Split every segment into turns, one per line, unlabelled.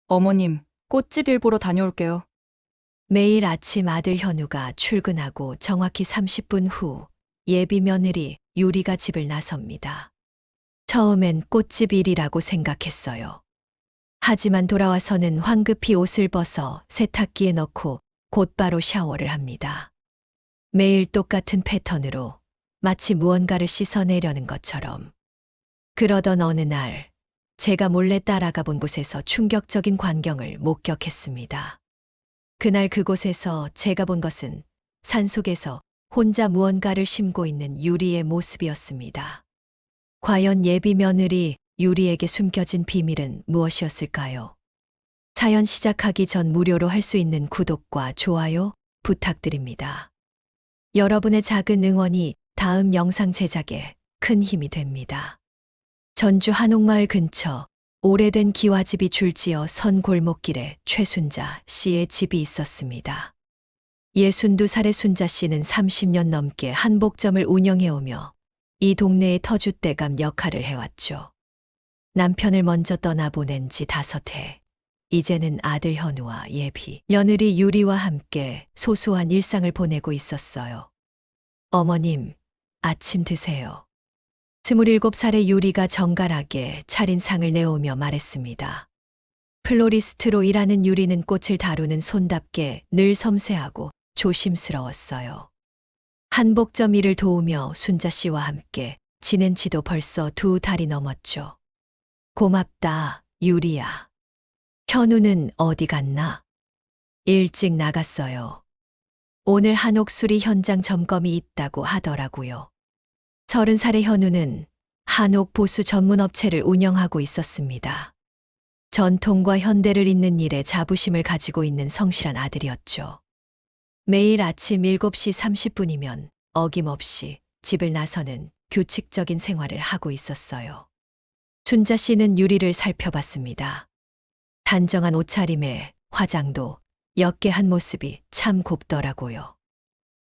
어머님, 꽃집 일 보러 다녀올게요.
매일 아침 아들 현우가 출근하고 정확히 30분 후 예비 며느리 유리가 집을 나섭니다. 처음엔 꽃집 일이라고 생각했어요. 하지만 돌아와서는 황급히 옷을 벗어 세탁기에 넣고 곧바로 샤워를 합니다. 매일 똑같은 패턴으로 마치 무언가를 씻어내려는 것처럼. 그러던 어느 날, 제가 몰래 따라가 본 곳에서 충격적인 광경을 목격했습니다. 그날 그곳에서 제가 본 것은 산속에서 혼자 무언가를 심고 있는 유리의 모습이었습니다. 과연 예비 며느리 유리에게 숨겨진 비밀은 무엇이었을까요? 사연 시작하기 전 무료로 할 수 있는 구독과 좋아요 부탁드립니다. 여러분의 작은 응원이 다음 영상 제작에 큰 힘이 됩니다. 전주 한옥마을 근처 오래된 기와집이 줄지어 선 골목길에 최순자 씨의 집이 있었습니다. 62살의 순자 씨는 30년 넘게 한복점을 운영해오며 이 동네의 터줏대감 역할을 해왔죠. 남편을 먼저 떠나보낸 지 5해. 이제는 아들 현우와 예비 며느리 유리와 함께 소소한 일상을 보내고 있었어요. 어머님, 아침 드세요. 27살의 유리가 정갈하게 차린 상을 내오며 말했습니다. 플로리스트로 일하는 유리는 꽃을 다루는 손답게 늘 섬세하고 조심스러웠어요. 한복점 일을 도우며 순자 씨와 함께 지낸 지도 벌써 2달이 넘었죠. 고맙다, 유리야. 현우는 어디 갔나? 일찍 나갔어요. 오늘 한옥 수리 현장 점검이 있다고 하더라고요. 30살의 현우는 한옥 보수 전문 업체를 운영하고 있었습니다. 전통과 현대를 잇는 일에 자부심을 가지고 있는 성실한 아들이었죠. 매일 아침 7시 30분이면 어김없이 집을 나서는 규칙적인 생활을 하고 있었어요. 순자 씨는 유리를 살펴봤습니다. 단정한 옷차림에 화장도 옅게 한 모습이 참 곱더라고요.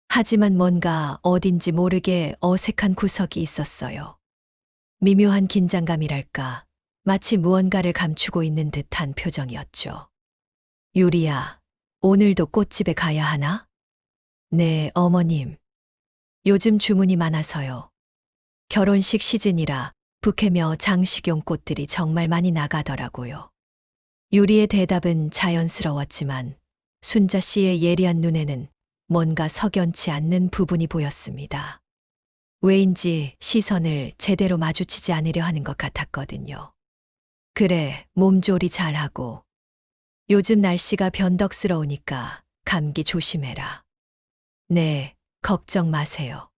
하지만 뭔가 어딘지 모르게 어색한 구석이 있었어요. 미묘한 긴장감이랄까, 마치 무언가를 감추고 있는 듯한 표정이었죠. 유리야, 오늘도 꽃집에 가야 하나? 네, 어머님. 요즘 주문이 많아서요. 결혼식 시즌이라 부케며 장식용 꽃들이 정말 많이 나가더라고요. 유리의 대답은 자연스러웠지만 순자 씨의 예리한 눈에는 뭔가 석연치 않는 부분이 보였습니다. 왜인지 시선을 제대로 마주치지 않으려 하는 것 같았거든요. 그래, 몸조리 잘하고. 요즘 날씨가 변덕스러우니까 감기 조심해라. 네, 걱정 마세요.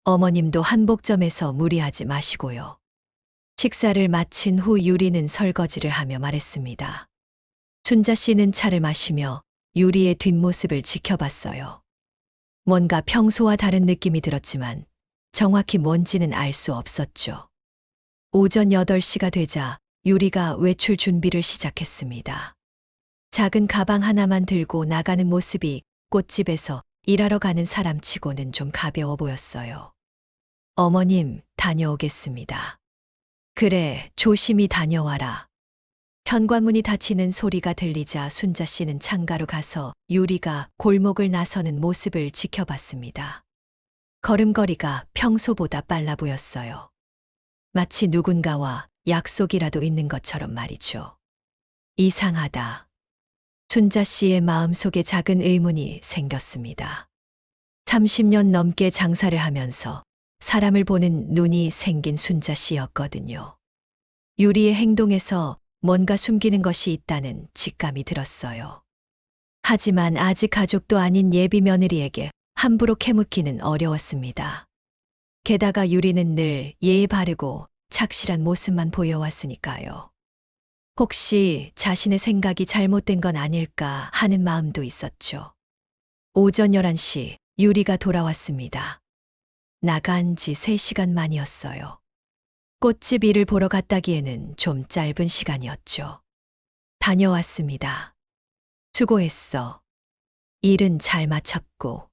어머님도 한복점에서 무리하지 마시고요. 식사를 마친 후 유리는 설거지를 하며 말했습니다. 순자 씨는 차를 마시며 유리의 뒷모습을 지켜봤어요. 뭔가 평소와 다른 느낌이 들었지만 정확히 뭔지는 알 수 없었죠. 오전 8시가 되자 유리가 외출 준비를 시작했습니다. 작은 가방 하나만 들고 나가는 모습이 꽃집에서 일하러 가는 사람치고는 좀 가벼워 보였어요. 어머님, 다녀오겠습니다. 그래, 조심히 다녀와라. 현관문이 닫히는 소리가 들리자 순자 씨는 창가로 가서 유리가 골목을 나서는 모습을 지켜봤습니다. 걸음걸이가 평소보다 빨라 보였어요. 마치 누군가와 약속이라도 있는 것처럼 말이죠. 이상하다. 순자 씨의 마음속에 작은 의문이 생겼습니다. 30년 넘게 장사를 하면서 사람을 보는 눈이 생긴 순자 씨였거든요. 유리의 행동에서 뭔가 숨기는 것이 있다는 직감이 들었어요. 하지만 아직 가족도 아닌 예비 며느리에게 함부로 캐묻기는 어려웠습니다. 게다가 유리는 늘 예의 바르고 착실한 모습만 보여왔으니까요. 혹시 자신의 생각이 잘못된 건 아닐까 하는 마음도 있었죠. 오전 11시 유리가 돌아왔습니다. 나간 지 3시간 만이었어요. 꽃집 일을 보러 갔다기에는 좀 짧은 시간이었죠. 다녀왔습니다. 수고했어. 일은 잘 마쳤고.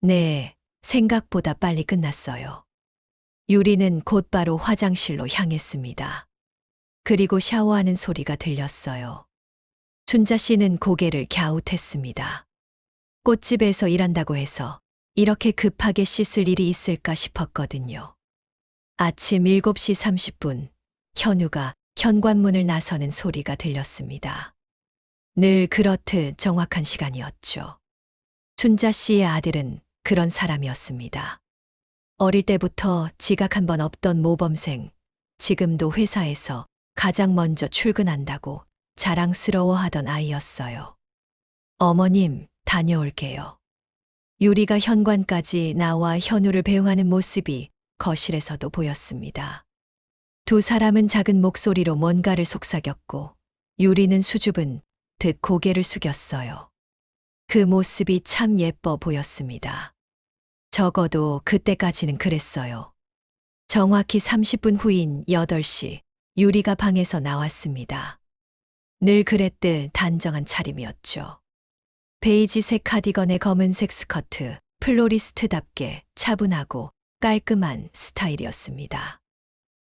네, 생각보다 빨리 끝났어요. 유리는 곧바로 화장실로 향했습니다. 그리고 샤워하는 소리가 들렸어요. 순자 씨는 고개를 갸웃했습니다. 꽃집에서 일한다고 해서 이렇게 급하게 씻을 일이 있을까 싶었거든요. 아침 7시 30분, 현우가 현관문을 나서는 소리가 들렸습니다. 늘 그렇듯 정확한 시간이었죠. 순자 씨의 아들은 그런 사람이었습니다. 어릴 때부터 지각 한 번 없던 모범생, 지금도 회사에서 가장 먼저 출근한다고 자랑스러워하던 아이였어요. 어머님, 다녀올게요. 유리가 현관까지 나와 현우를 배웅하는 모습이 거실에서도 보였습니다. 두 사람은 작은 목소리로 뭔가를 속삭였고 유리는 수줍은 듯 고개를 숙였어요. 그 모습이 참 예뻐 보였습니다. 적어도 그때까지는 그랬어요. 정확히 30분 후인 8시, 유리가 방에서 나왔습니다. 늘 그랬듯 단정한 차림이었죠. 베이지색 카디건에 검은색 스커트, 플로리스트답게 차분하고 깔끔한 스타일이었습니다.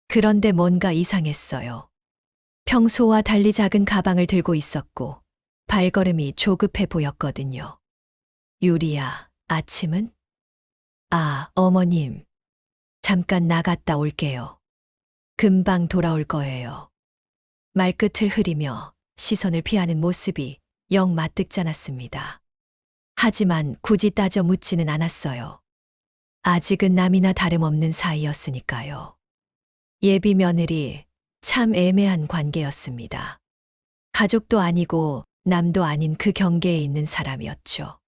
그런데 뭔가 이상했어요. 평소와 달리 작은 가방을 들고 있었고 발걸음이 조급해 보였거든요. 유리야, 아침은? 아, 어머님. 잠깐 나갔다 올게요. 금방 돌아올 거예요. 말끝을 흐리며 시선을 피하는 모습이 영 마뜩잖았습니다. 하지만 굳이 따져 묻지는 않았어요. 아직은 남이나 다름없는 사이였으니까요. 예비 며느리, 참 애매한 관계였습니다. 가족도 아니고 남도 아닌 그 경계에 있는 사람이었죠.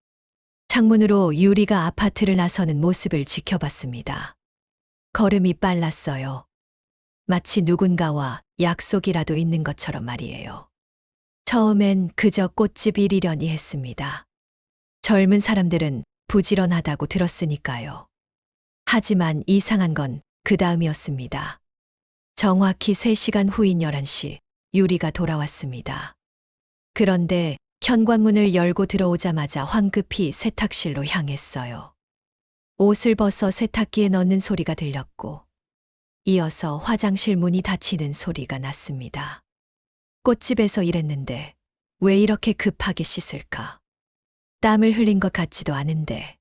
창문으로 유리가 아파트를 나서는 모습을 지켜봤습니다. 걸음이 빨랐어요. 마치 누군가와 약속이라도 있는 것처럼 말이에요. 처음엔 그저 꽃집 일이려니 했습니다. 젊은 사람들은 부지런하다고 들었으니까요. 하지만 이상한 건 그 다음이었습니다. 정확히 3시간 후인 11시, 유리가 돌아왔습니다. 그런데 현관문을 열고 들어오자마자 황급히 세탁실로 향했어요. 옷을 벗어 세탁기에 넣는 소리가 들렸고, 이어서 화장실 문이 닫히는 소리가 났습니다. 꽃집에서 일했는데 왜 이렇게 급하게 씻을까? 땀을 흘린 것 같지도 않은데.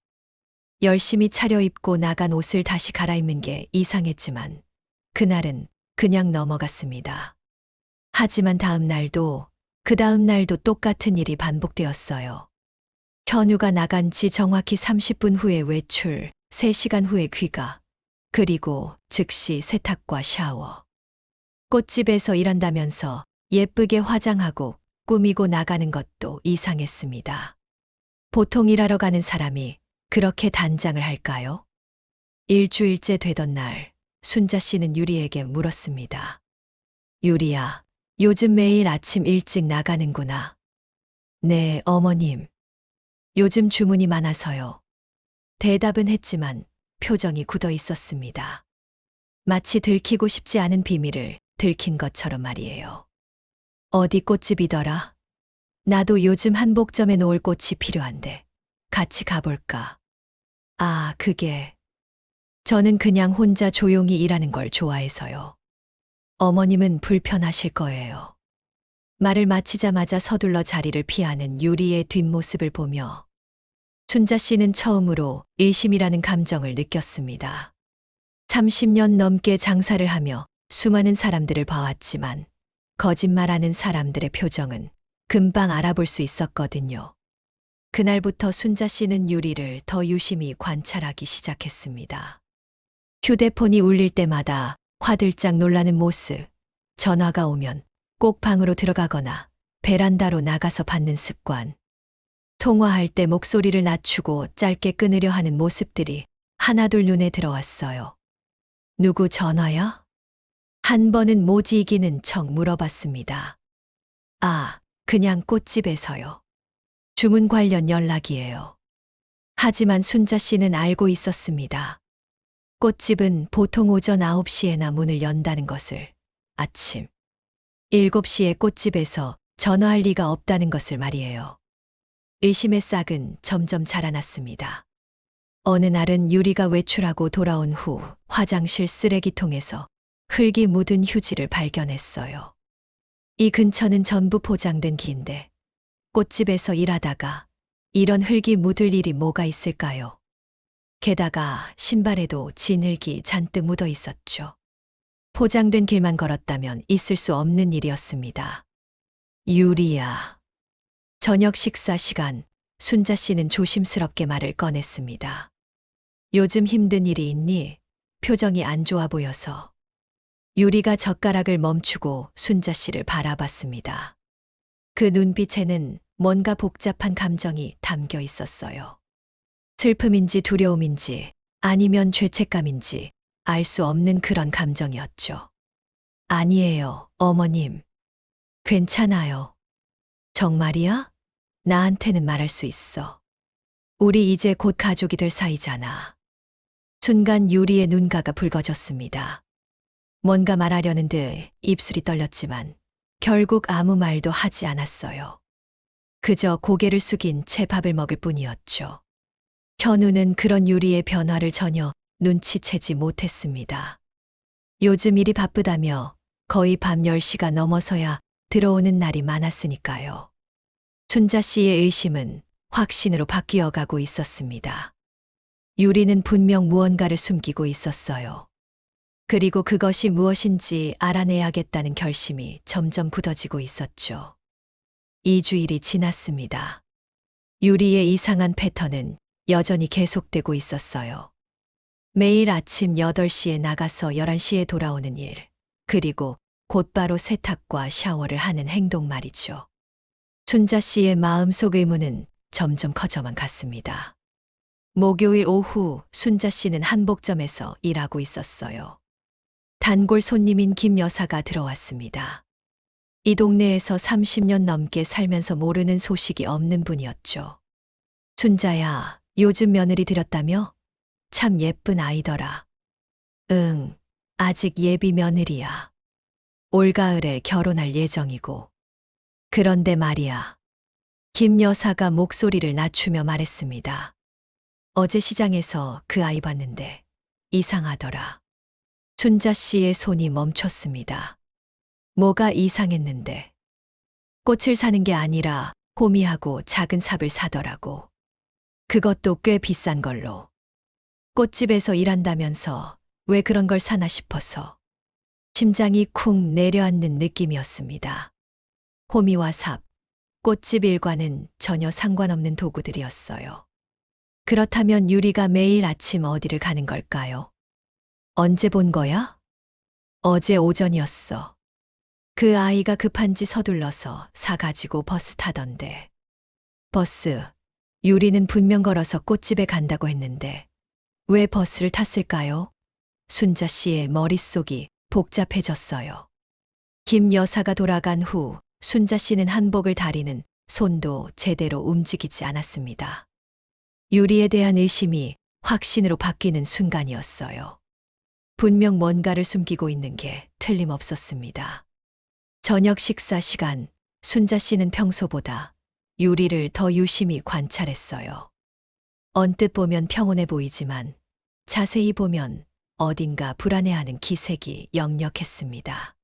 열심히 차려입고 나간 옷을 다시 갈아입는 게 이상했지만 그날은 그냥 넘어갔습니다. 하지만 다음 날도 그 다음 날도 똑같은 일이 반복되었어요. 현우가 나간 지 정확히 30분 후에 외출, 3시간 후에 귀가, 그리고 즉시 세탁과 샤워. 꽃집에서 일한다면서 예쁘게 화장하고 꾸미고 나가는 것도 이상했습니다. 보통 일하러 가는 사람이 그렇게 단장을 할까요? 일주일째 되던 날, 순자 씨는 유리에게 물었습니다. 유리야, 요즘 매일 아침 일찍 나가는구나. 네, 어머님. 요즘 주문이 많아서요. 대답은 했지만 표정이 굳어 있었습니다. 마치 들키고 싶지 않은 비밀을 들킨 것처럼 말이에요. 어디 꽃집이더라? 나도 요즘 한복점에 놓을 꽃이 필요한데 같이 가볼까? 아, 저는 그냥 혼자 조용히 일하는 걸 좋아해서요. 어머님은 불편하실 거예요. 말을 마치자마자 서둘러 자리를 피하는 유리의 뒷모습을 보며 순자 씨는 처음으로 의심이라는 감정을 느꼈습니다. 30년 넘게 장사를 하며 수많은 사람들을 봐왔지만 거짓말하는 사람들의 표정은 금방 알아볼 수 있었거든요. 그날부터 순자 씨는 유리를 더 유심히 관찰하기 시작했습니다. 휴대폰이 울릴 때마다 화들짝 놀라는 모습, 전화가 오면 꼭 방으로 들어가거나 베란다로 나가서 받는 습관, 통화할 때 목소리를 낮추고 짧게 끊으려 하는 모습들이 하나둘 눈에 들어왔어요. 누구 전화야? 한 번은 모지이기는 척 물어봤습니다. 아, 그냥 꽃집에서요. 주문 관련 연락이에요. 하지만 순자 씨는 알고 있었습니다. 꽃집은 보통 오전 9시에나 문을 연다는 것을, 아침 7시에 꽃집에서 전화할 리가 없다는 것을 말이에요. 의심의 싹은 점점 자라났습니다. 어느 날은 유리가 외출하고 돌아온 후 화장실 쓰레기통에서 흙이 묻은 휴지를 발견했어요. 이 근처는 전부 포장된 기인데 꽃집에서 일하다가 이런 흙이 묻을 일이 뭐가 있을까요? 게다가 신발에도 진흙이 잔뜩 묻어 있었죠. 포장된 길만 걸었다면 있을 수 없는 일이었습니다. 유리야. 저녁 식사 시간, 순자 씨는 조심스럽게 말을 꺼냈습니다. 요즘 힘든 일이 있니? 표정이 안 좋아 보여서. 유리가 젓가락을 멈추고 순자 씨를 바라봤습니다. 그 눈빛에는 뭔가 복잡한 감정이 담겨 있었어요. 슬픔인지 두려움인지 아니면 죄책감인지 알 수 없는 그런 감정이었죠. 아니에요, 어머님. 괜찮아요. 정말이야? 나한테는 말할 수 있어. 우리 이제 곧 가족이 될 사이잖아. 순간 유리의 눈가가 붉어졌습니다. 뭔가 말하려는 듯 입술이 떨렸지만 결국 아무 말도 하지 않았어요. 그저 고개를 숙인 채 밥을 먹을 뿐이었죠. 현우는 그런 유리의 변화를 전혀 눈치채지 못했습니다. 요즘 일이 바쁘다며 거의 밤 10시가 넘어서야 들어오는 날이 많았으니까요. 순자 씨의 의심은 확신으로 바뀌어 가고 있었습니다. 유리는 분명 무언가를 숨기고 있었어요. 그리고 그것이 무엇인지 알아내야겠다는 결심이 점점 굳어지고 있었죠. 2주일이 지났습니다. 유리의 이상한 패턴은 여전히 계속되고 있었어요. 매일 아침 8시에 나가서 11시에 돌아오는 일, 그리고 곧바로 세탁과 샤워를 하는 행동 말이죠. 순자 씨의 마음속 의문은 점점 커져만 갔습니다. 목요일 오후 순자 씨는 한복점에서 일하고 있었어요. 단골 손님인 김 여사가 들어왔습니다. 이 동네에서 30년 넘게 살면서 모르는 소식이 없는 분이었죠. 순자야, 요즘 며느리 들였다며? 참 예쁜 아이더라. 응, 아직 예비 며느리야. 올가을에 결혼할 예정이고. 그런데 말이야. 김 여사가 목소리를 낮추며 말했습니다. 어제 시장에서 그 아이 봤는데 이상하더라. 순자 씨의 손이 멈췄습니다. 뭐가 이상했는데? 꽃을 사는 게 아니라 호미하고 작은 삽을 사더라고. 그것도 꽤 비싼 걸로. 꽃집에서 일한다면서 왜 그런 걸 사나 싶어서. 심장이 쿵 내려앉는 느낌이었습니다. 호미와 삽, 꽃집 일과는 전혀 상관없는 도구들이었어요. 그렇다면 유리가 매일 아침 어디를 가는 걸까요? 언제 본 거야? 어제 오전이었어. 그 아이가 급한지 서둘러서 사가지고 버스 타던데. 버스, 유리는 분명 걸어서 꽃집에 간다고 했는데 왜 버스를 탔을까요? 순자 씨의 머릿속이 복잡해졌어요. 김 여사가 돌아간 후 순자 씨는 한복을 다리는 손도 제대로 움직이지 않았습니다. 유리에 대한 의심이 확신으로 바뀌는 순간이었어요. 분명 뭔가를 숨기고 있는 게 틀림없었습니다. 저녁 식사 시간, 순자 씨는 평소보다 유리를 더 유심히 관찰했어요. 언뜻 보면 평온해 보이지만 자세히 보면 어딘가 불안해하는 기색이 역력했습니다.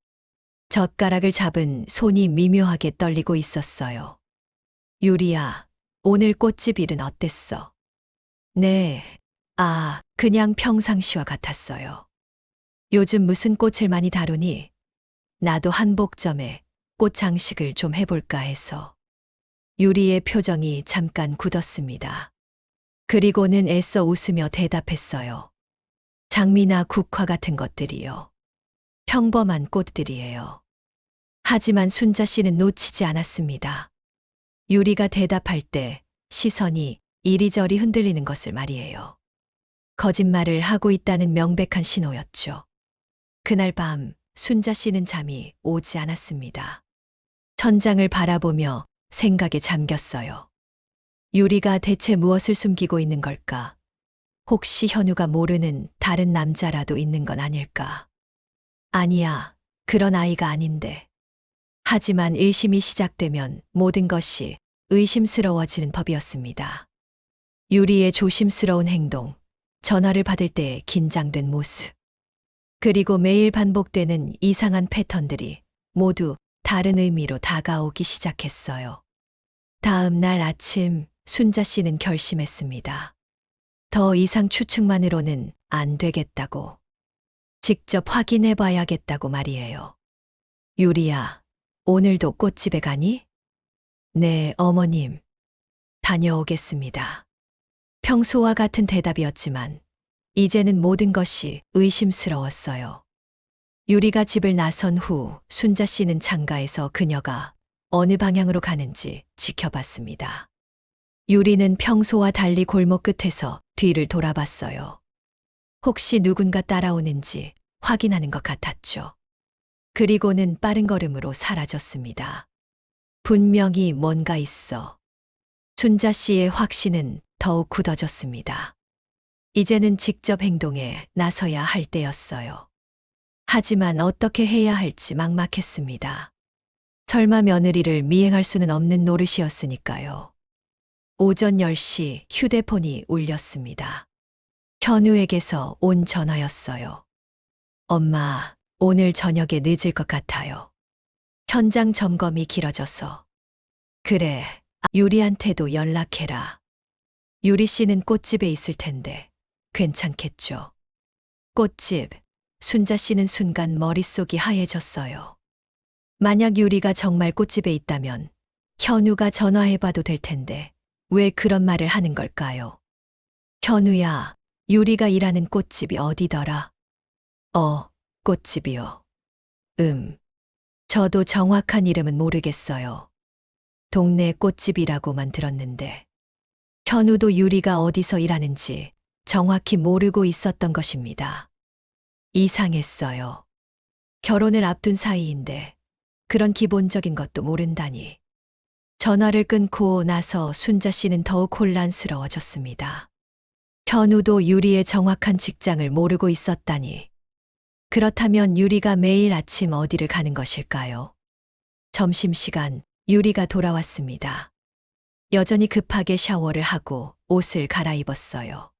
젓가락을 잡은 손이 미묘하게 떨리고 있었어요. 유리야, 오늘 꽃집 일은 어땠어? 네, 그냥 평상시와 같았어요. 요즘 무슨 꽃을 많이 다루니? 나도 한복점에 꽃 장식을 좀 해볼까 해서. 유리의 표정이 잠깐 굳었습니다. 그리고는 애써 웃으며 대답했어요. 장미나 국화 같은 것들이요. 평범한 꽃들이에요. 하지만 순자 씨는 놓치지 않았습니다. 유리가 대답할 때 시선이 이리저리 흔들리는 것을 말이에요. 거짓말을 하고 있다는 명백한 신호였죠. 그날 밤 순자 씨는 잠이 오지 않았습니다. 천장을 바라보며 생각에 잠겼어요. 유리가 대체 무엇을 숨기고 있는 걸까? 혹시 현우가 모르는 다른 남자라도 있는 건 아닐까? 아니야, 그런 아이가 아닌데. 하지만 의심이 시작되면 모든 것이 의심스러워지는 법이었습니다. 유리의 조심스러운 행동, 전화를 받을 때의 긴장된 모습, 그리고 매일 반복되는 이상한 패턴들이 모두 다른 의미로 다가오기 시작했어요. 다음 날 아침 순자 씨는 결심했습니다. 더 이상 추측만으로는 안 되겠다고. 직접 확인해 봐야겠다고 말이에요. 유리야, 오늘도 꽃집에 가니? 네, 어머님. 다녀오겠습니다. 평소와 같은 대답이었지만 이제는 모든 것이 의심스러웠어요. 유리가 집을 나선 후 순자 씨는 창가에서 그녀가 어느 방향으로 가는지 지켜봤습니다. 유리는 평소와 달리 골목 끝에서 뒤를 돌아봤어요. 혹시 누군가 따라오는지 확인하는 것 같았죠. 그리고는 빠른 걸음으로 사라졌습니다. 분명히 뭔가 있어. 순자 씨의 확신은 더욱 굳어졌습니다. 이제는 직접 행동에 나서야 할 때였어요. 하지만 어떻게 해야 할지 막막했습니다. 설마 며느리를 미행할 수는 없는 노릇이었으니까요. 오전 10시 휴대폰이 울렸습니다. 현우에게서 온 전화였어요. 엄마, 오늘 저녁에 늦을 것 같아요. 현장 점검이 길어져서. 그래, 유리한테도 연락해라. 유리 씨는 꽃집에 있을 텐데 괜찮겠죠. 꽃집, 순자 씨는 순간 머릿속이 하얘졌어요. 만약 유리가 정말 꽃집에 있다면 현우가 전화해봐도 될 텐데 왜 그런 말을 하는 걸까요? 현우야, 유리가 일하는 꽃집이 어디더라? 꽃집이요. 저도 정확한 이름은 모르겠어요. 동네 꽃집이라고만 들었는데. 현우도 유리가 어디서 일하는지 정확히 모르고 있었던 것입니다. 이상했어요. 결혼을 앞둔 사이인데 그런 기본적인 것도 모른다니. 전화를 끊고 나서 순자 씨는 더욱 혼란스러워졌습니다. 현우도 유리의 정확한 직장을 모르고 있었다니. 그렇다면 유리가 매일 아침 어디를 가는 것일까요? 점심시간, 유리가 돌아왔습니다. 여전히 급하게 샤워를 하고 옷을 갈아입었어요.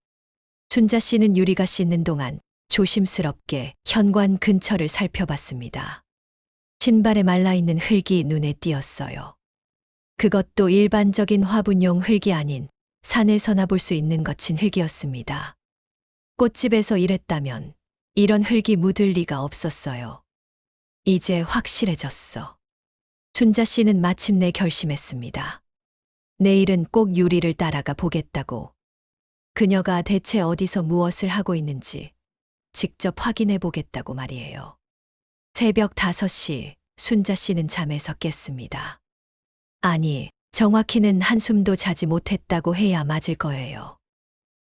순자 씨는 유리가 씻는 동안 조심스럽게 현관 근처를 살펴봤습니다. 신발에 말라있는 흙이 눈에 띄었어요. 그것도 일반적인 화분용 흙이 아닌 산에서나 볼 수 있는 거친 흙이었습니다. 꽃집에서 일했다면 이런 흙이 묻을 리가 없었어요. 이제 확실해졌어. 순자 씨는 마침내 결심했습니다. 내일은 꼭 유리를 따라가 보겠다고. 그녀가 대체 어디서 무엇을 하고 있는지 직접 확인해 보겠다고 말이에요. 새벽 5시 순자 씨는 잠에서 깼습니다. 아니, 정확히는 한숨도 자지 못했다고 해야 맞을 거예요.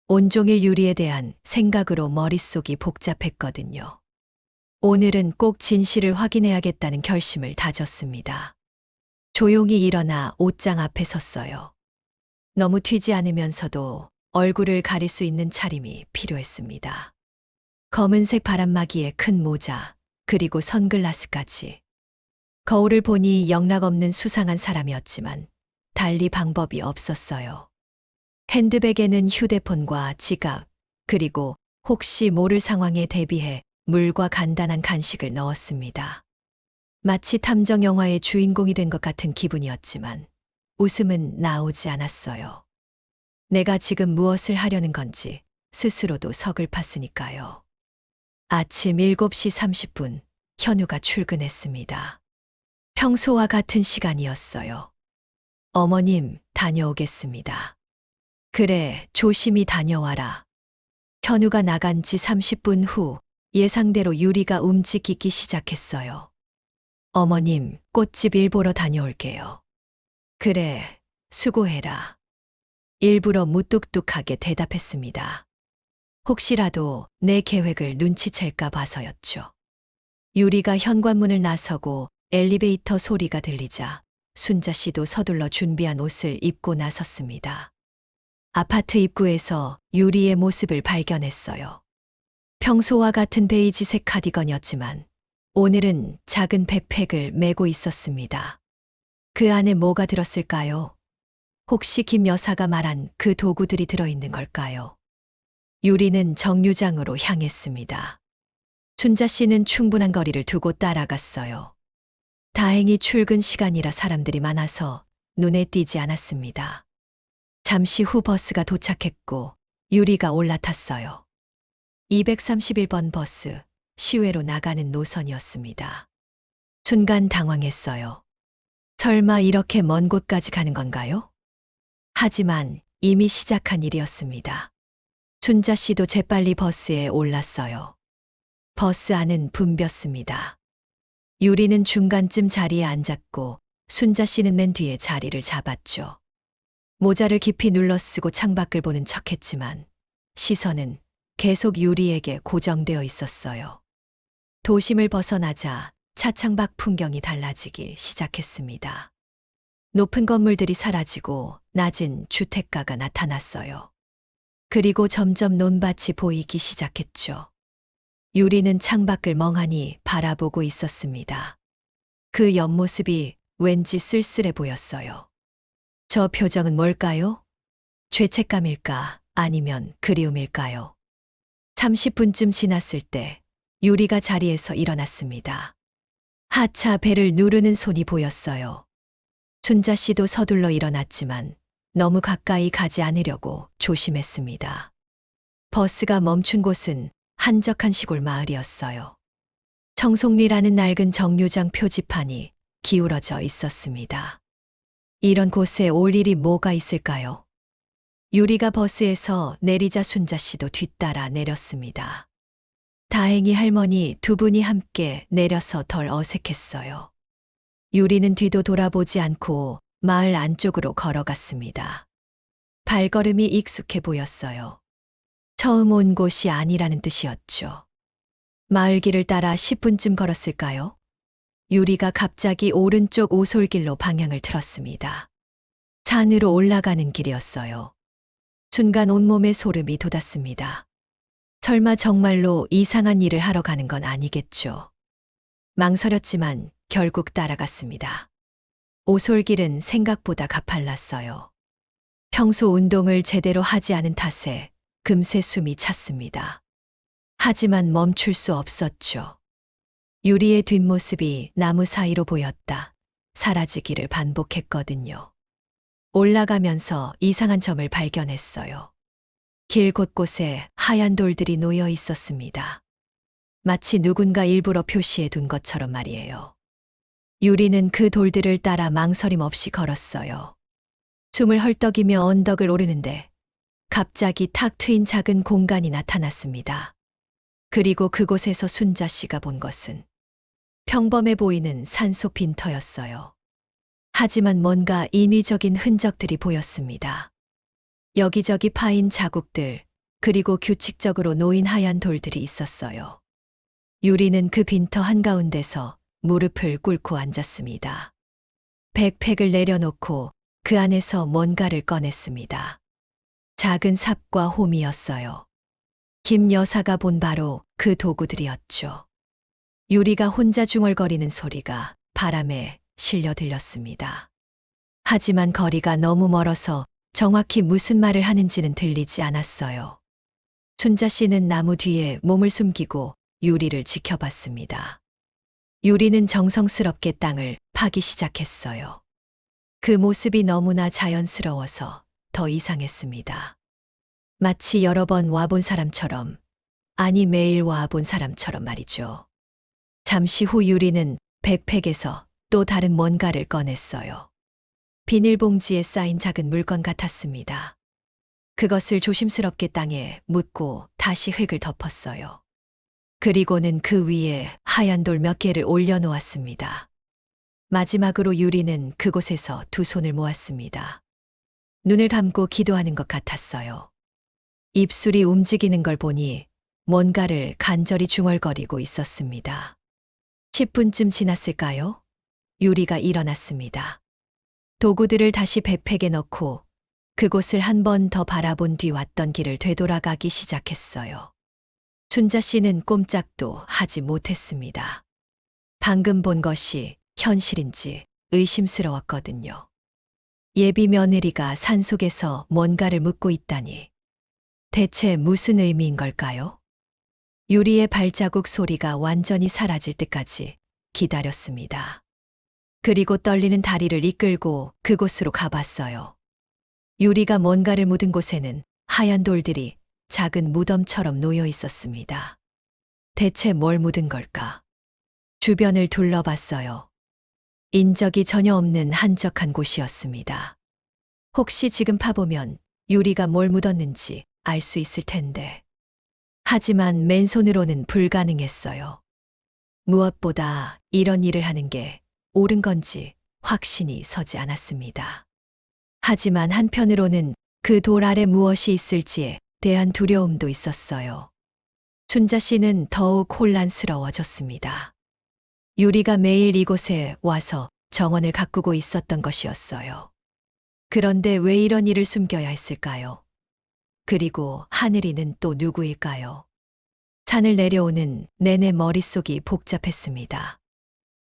온종일 유리에 대한 생각으로 머릿속이 복잡했거든요. 오늘은 꼭 진실을 확인해야겠다는 결심을 다졌습니다. 조용히 일어나 옷장 앞에 섰어요. 너무 튀지 않으면서도 얼굴을 가릴 수 있는 차림이 필요했습니다. 검은색 바람막이에 큰 모자, 그리고 선글라스까지. 거울을 보니 영락없는 수상한 사람이었지만 달리 방법이 없었어요. 핸드백에는 휴대폰과 지갑, 그리고 혹시 모를 상황에 대비해 물과 간단한 간식을 넣었습니다. 마치 탐정 영화의 주인공이 된 것 같은 기분이었지만 웃음은 나오지 않았어요. 내가 지금 무엇을 하려는 건지 스스로도 서글펐으니까요. 아침 7시 30분, 현우가 출근했습니다. 평소와 같은 시간이었어요. 어머님, 다녀오겠습니다. 그래, 조심히 다녀와라. 현우가 나간 지 30분 후 예상대로 유리가 움직이기 시작했어요. 어머님, 꽃집 일 보러 다녀올게요. 그래, 수고해라. 일부러 무뚝뚝하게 대답했습니다. 혹시라도 내 계획을 눈치챌까 봐서였죠. 유리가 현관문을 나서고 엘리베이터 소리가 들리자 순자 씨도 서둘러 준비한 옷을 입고 나섰습니다. 아파트 입구에서 유리의 모습을 발견했어요. 평소와 같은 베이지색 카디건이었지만 오늘은 작은 백팩을 메고 있었습니다. 그 안에 뭐가 들었을까요? 혹시 김 여사가 말한 그 도구들이 들어있는 걸까요? 유리는 정류장으로 향했습니다. 순자 씨는 충분한 거리를 두고 따라갔어요. 다행히 출근 시간이라 사람들이 많아서 눈에 띄지 않았습니다. 잠시 후 버스가 도착했고 유리가 올라탔어요. 231번 버스, 시외로 나가는 노선이었습니다. 순간 당황했어요. 설마 이렇게 먼 곳까지 가는 건가요? 하지만 이미 시작한 일이었습니다. 순자 씨도 재빨리 버스에 올랐어요. 버스 안은 붐볐습니다. 유리는 중간쯤 자리에 앉았고 순자 씨는 맨 뒤에 자리를 잡았죠. 모자를 깊이 눌러쓰고 창밖을 보는 척했지만 시선은 계속 유리에게 고정되어 있었어요. 도심을 벗어나자 차창밖 풍경이 달라지기 시작했습니다. 높은 건물들이 사라지고 낮은 주택가가 나타났어요. 그리고 점점 논밭이 보이기 시작했죠. 유리는 창밖을 멍하니 바라보고 있었습니다. 그 옆모습이 왠지 쓸쓸해 보였어요. 저 표정은 뭘까요? 죄책감일까? 아니면 그리움일까요? 30분쯤 지났을 때 유리가 자리에서 일어났습니다. 하차 벨을 누르는 손이 보였어요. 순자 씨도 서둘러 일어났지만 너무 가까이 가지 않으려고 조심했습니다. 버스가 멈춘 곳은 한적한 시골 마을이었어요. 청송리라는 낡은 정류장 표지판이 기울어져 있었습니다. 이런 곳에 올 일이 뭐가 있을까요? 유리가 버스에서 내리자 순자 씨도 뒤따라 내렸습니다. 다행히 할머니 두 분이 함께 내려서 덜 어색했어요. 유리는 뒤도 돌아보지 않고 마을 안쪽으로 걸어갔습니다. 발걸음이 익숙해 보였어요. 처음 온 곳이 아니라는 뜻이었죠. 마을 길을 따라 10분쯤 걸었을까요? 유리가 갑자기 오른쪽 오솔길로 방향을 틀었습니다. 산으로 올라가는 길이었어요. 순간 온몸에 소름이 돋았습니다. 설마 정말로 이상한 일을 하러 가는 건 아니겠죠. 망설였지만 결국 따라갔습니다. 오솔길은 생각보다 가팔랐어요. 평소 운동을 제대로 하지 않은 탓에 금세 숨이 찼습니다. 하지만 멈출 수 없었죠. 유리의 뒷모습이 나무 사이로 보였다. 사라지기를 반복했거든요. 올라가면서 이상한 점을 발견했어요. 길 곳곳에 하얀 돌들이 놓여 있었습니다. 마치 누군가 일부러 표시해 둔 것처럼 말이에요. 유리는 그 돌들을 따라 망설임 없이 걸었어요. 숨을 헐떡이며 언덕을 오르는데 갑자기 탁 트인 작은 공간이 나타났습니다. 그리고 그곳에서 순자 씨가 본 것은 평범해 보이는 산속 빈터였어요. 하지만 뭔가 인위적인 흔적들이 보였습니다. 여기저기 파인 자국들, 그리고 규칙적으로 놓인 하얀 돌들이 있었어요. 유리는 그 빈터 한가운데서 무릎을 꿇고 앉았습니다. 백팩을 내려놓고 그 안에서 뭔가를 꺼냈습니다. 작은 삽과 홈이었어요. 김 여사가 본 바로 그 도구들이었죠. 유리가 혼자 중얼거리는 소리가 바람에 실려 들렸습니다. 하지만 거리가 너무 멀어서 정확히 무슨 말을 하는지는 들리지 않았어요. 순자 씨는 나무 뒤에 몸을 숨기고 유리를 지켜봤습니다. 유리는 정성스럽게 땅을 파기 시작했어요. 그 모습이 너무나 자연스러워서 더 이상했습니다. 마치 여러 번 와본 사람처럼, 아니 매일 와본 사람처럼 말이죠. 잠시 후 유리는 백팩에서 또 다른 뭔가를 꺼냈어요. 비닐봉지에 쌓인 작은 물건 같았습니다. 그것을 조심스럽게 땅에 묻고 다시 흙을 덮었어요. 그리고는 그 위에 하얀 돌 몇 개를 올려놓았습니다. 마지막으로 유리는 그곳에서 두 손을 모았습니다. 눈을 감고 기도하는 것 같았어요. 입술이 움직이는 걸 보니 뭔가를 간절히 중얼거리고 있었습니다. 10분쯤 지났을까요? 유리가 일어났습니다. 도구들을 다시 백팩에 넣고 그곳을 한 번 더 바라본 뒤 왔던 길을 되돌아가기 시작했어요. 순자 씨는 꼼짝도 하지 못했습니다. 방금 본 것이 현실인지 의심스러웠거든요. 예비 며느리가 산속에서 뭔가를 묻고 있다니. 대체 무슨 의미인 걸까요? 유리의 발자국 소리가 완전히 사라질 때까지 기다렸습니다. 그리고 떨리는 다리를 이끌고 그곳으로 가봤어요. 유리가 뭔가를 묻은 곳에는 하얀 돌들이 작은 무덤처럼 놓여 있었습니다. 대체 뭘 묻은 걸까? 주변을 둘러봤어요. 인적이 전혀 없는 한적한 곳이었습니다. 혹시 지금 파보면 유리가 뭘 묻었는지 알 수 있을 텐데. 하지만 맨손으로는 불가능했어요. 무엇보다 이런 일을 하는 게 옳은 건지 확신이 서지 않았습니다. 하지만 한편으로는 그 돌 아래 무엇이 있을지에 대한 두려움도 있었어요. 순자 씨는 더욱 혼란스러워졌습니다. 유리가 매일 이곳에 와서 정원을 가꾸고 있었던 것이었어요. 그런데 왜 이런 일을 숨겨야 했을까요? 그리고 하늘이는 또 누구일까요? 산을 내려오는 내내 머릿속이 복잡했습니다.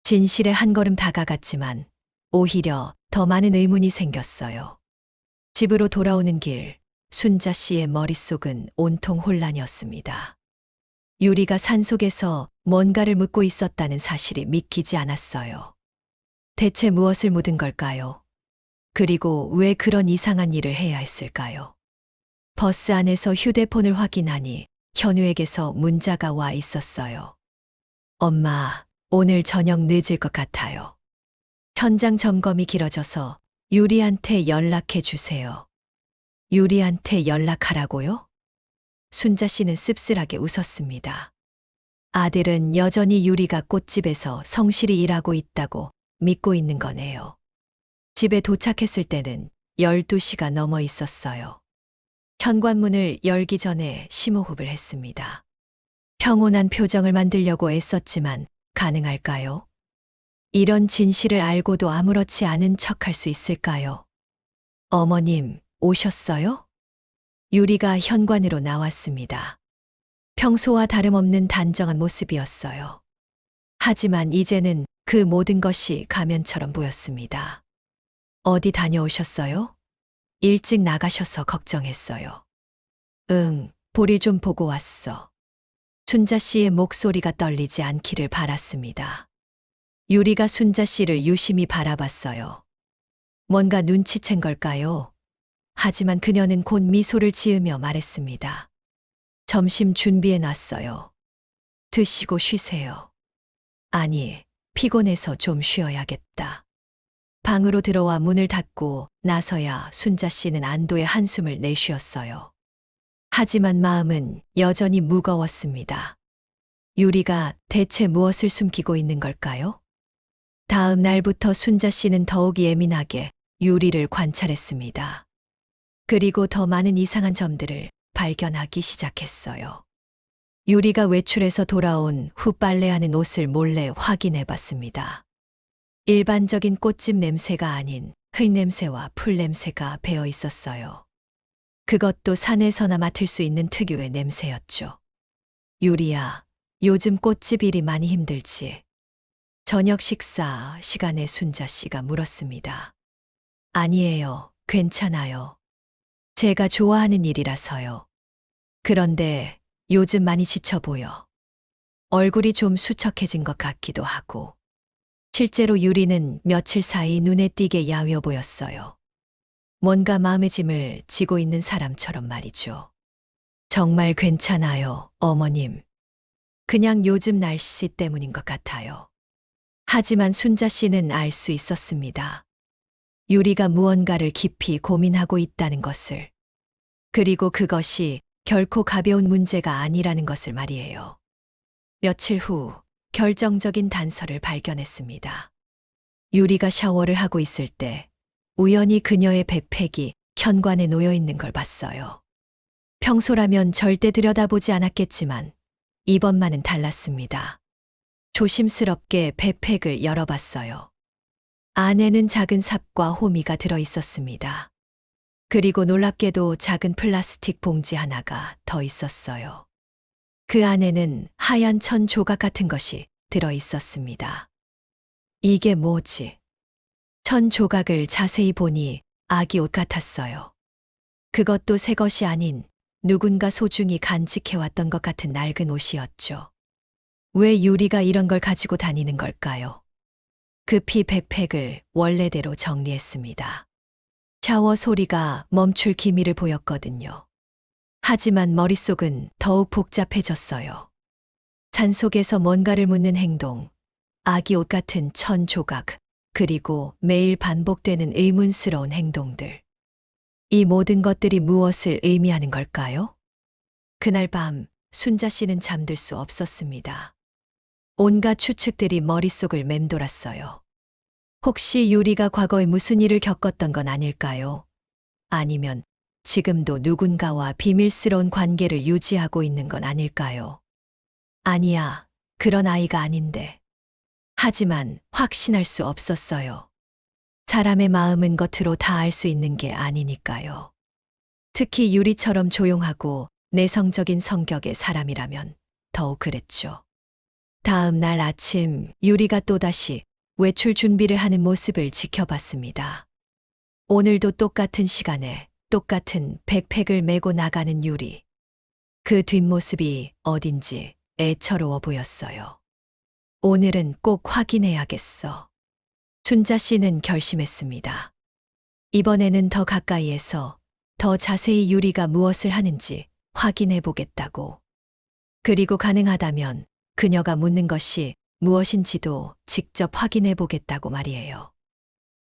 진실에 한 걸음 다가갔지만 오히려 더 많은 의문이 생겼어요. 집으로 돌아오는 길, 순자 씨의 머릿속은 온통 혼란이었습니다. 유리가 산속에서 뭔가를 묻고 있었다는 사실이 믿기지 않았어요. 대체 무엇을 묻은 걸까요? 그리고 왜 그런 이상한 일을 해야 했을까요? 버스 안에서 휴대폰을 확인하니 현우에게서 문자가 와 있었어요. 엄마, 오늘 저녁 늦을 것 같아요. 현장 점검이 길어져서 유리한테 연락해 주세요. 유리한테 연락하라고요? 순자 씨는 씁쓸하게 웃었습니다. 아들은 여전히 유리가 꽃집에서 성실히 일하고 있다고 믿고 있는 거네요. 집에 도착했을 때는 12시가 넘어 있었어요. 현관문을 열기 전에 심호흡을 했습니다. 평온한 표정을 만들려고 애썼지만 가능할까요? 이런 진실을 알고도 아무렇지 않은 척할 수 있을까요? 어머님, 오셨어요? 유리가 현관으로 나왔습니다. 평소와 다름없는 단정한 모습이었어요. 하지만 이제는 그 모든 것이 가면처럼 보였습니다. 어디 다녀오셨어요? 일찍 나가셔서 걱정했어요. 응, 볼일 좀 보고 왔어. 순자 씨의 목소리가 떨리지 않기를 바랐습니다. 유리가 순자 씨를 유심히 바라봤어요. 뭔가 눈치챈 걸까요? 하지만 그녀는 곧 미소를 지으며 말했습니다. 점심 준비해 놨어요. 드시고 쉬세요. 아니, 피곤해서 좀 쉬어야겠다. 방으로 들어와 문을 닫고 나서야 순자 씨는 안도의 한숨을 내쉬었어요. 하지만 마음은 여전히 무거웠습니다. 유리가 대체 무엇을 숨기고 있는 걸까요? 다음 날부터 순자 씨는 더욱 예민하게 유리를 관찰했습니다. 그리고 더 많은 이상한 점들을 발견하기 시작했어요. 유리가 외출해서 돌아온 후 빨래하는 옷을 몰래 확인해 봤습니다. 일반적인 꽃집 냄새가 아닌 흙냄새와 풀냄새가 배어 있었어요. 그것도 산에서나 맡을 수 있는 특유의 냄새였죠. 유리야, 요즘 꽃집 일이 많이 힘들지? 저녁 식사 시간에 순자 씨가 물었습니다. 아니에요, 괜찮아요. 제가 좋아하는 일이라서요. 그런데 요즘 많이 지쳐 보여. 얼굴이 좀 수척해진 것 같기도 하고. 실제로 유리는 며칠 사이 눈에 띄게 야위어 보였어요. 뭔가 마음의 짐을 지고 있는 사람처럼 말이죠. 정말 괜찮아요, 어머님. 그냥 요즘 날씨 때문인 것 같아요. 하지만 순자 씨는 알 수 있었습니다. 유리가 무언가를 깊이 고민하고 있다는 것을. 그리고 그것이 결코 가벼운 문제가 아니라는 것을 말이에요. 며칠 후 결정적인 단서를 발견했습니다. 유리가 샤워를 하고 있을 때 우연히 그녀의 백팩이 현관에 놓여 있는 걸 봤어요. 평소라면 절대 들여다보지 않았겠지만 이번만은 달랐습니다. 조심스럽게 백팩을 열어봤어요. 안에는 작은 삽과 호미가 들어 있었습니다. 그리고 놀랍게도 작은 플라스틱 봉지 하나가 더 있었어요. 그 안에는 하얀 천 조각 같은 것이 들어 있었습니다. 이게 뭐지? 천 조각을 자세히 보니 아기 옷 같았어요. 그것도 새 것이 아닌 누군가 소중히 간직해왔던 것 같은 낡은 옷이었죠. 왜 유리가 이런 걸 가지고 다니는 걸까요? 급히 백팩을 원래대로 정리했습니다. 샤워 소리가 멈출 기미를 보였거든요. 하지만 머릿속은 더욱 복잡해졌어요. 산속에서 뭔가를 묻는 행동, 아기 옷 같은 천 조각, 그리고 매일 반복되는 의문스러운 행동들. 이 모든 것들이 무엇을 의미하는 걸까요? 그날 밤 순자 씨는 잠들 수 없었습니다. 온갖 추측들이 머릿속을 맴돌았어요. 혹시 유리가 과거에 무슨 일을 겪었던 건 아닐까요? 아니면 지금도 누군가와 비밀스러운 관계를 유지하고 있는 건 아닐까요? 아니야, 그런 아이가 아닌데. 하지만 확신할 수 없었어요. 사람의 마음은 겉으로 다 알 수 있는 게 아니니까요. 특히 유리처럼 조용하고 내성적인 성격의 사람이라면 더욱 그랬죠. 다음 날 아침 유리가 또다시 외출 준비를 하는 모습을 지켜봤습니다. 오늘도 똑같은 시간에 똑같은 백팩을 메고 나가는 유리. 그 뒷모습이 어딘지 애처로워 보였어요. 오늘은 꼭 확인해야겠어. 순자 씨는 결심했습니다. 이번에는 더 가까이에서 더 자세히 유리가 무엇을 하는지 확인해 보겠다고. 그리고 가능하다면 그녀가 묻는 것이 무엇인지도 직접 확인해 보겠다고 말이에요.